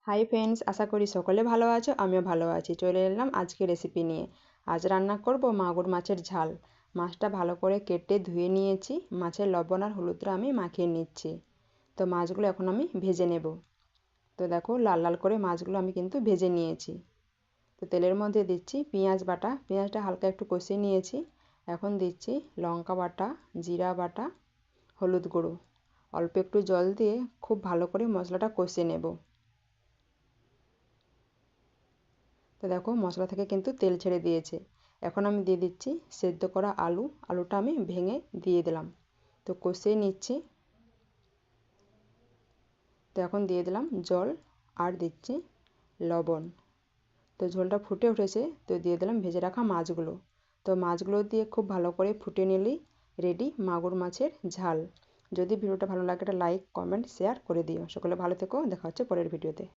Hi friends, আশা করি সকলে ভালো আছো। আমিও ভালো আছি। চলে এলাম আজকে রেসিপি নিয়ে। আজ রান্না করব মাগুর মাছের ঝাল। মাছটা ভালো করে কেটে ধুয়ে নিয়েছি। মাছের লবণ আর হলুদটা আমি মাখিয়ে নিচ্ছি। তো মাছগুলো এখন আমি ভেজে নেব। তো দেখো, লাল লাল করে মাছগুলো আমি কিন্তু ভেজে নিয়েছি। তো তেলের মধ্যে দিচ্ছি পেঁয়াজ বাটা। পেঁয়াজটা হালকা একটু কষিয়ে নিয়েছি। এখন দিচ্ছি লঙ্কা বাটা, জিরা বাটা, হলুদ গুঁড়ো। অল্প একটু জল দিয়ে খুব ভালো করে মশলাটা কষিয়ে নেব। তো দেখো, মশলা থেকে কিন্তু তেল ছেড়ে দিয়েছে। এখন আমি দিয়ে দিচ্ছি সেদ্ধ করা আলুটা আমি ভেঙে দিয়ে দিলাম। তো কষিয়ে নিচ্ছি। তো এখন দিয়ে দিলাম জল আর দিচ্ছি লবণ। তো ঝোলটা ফুটে উঠেছে, তো দিয়ে দিলাম ভেজে রাখা মাছগুলো। তো মাছগুলো দিয়ে খুব ভালো করে ফুটে নিলেই রেডি মাগুর মাছের ঝাল। যদি ভিডিওটা ভালো লাগে একটা লাইক, কমেন্ট, শেয়ার করে দিও। সকলে ভালো থেকো। দেখা হচ্ছে পরের ভিডিওতে।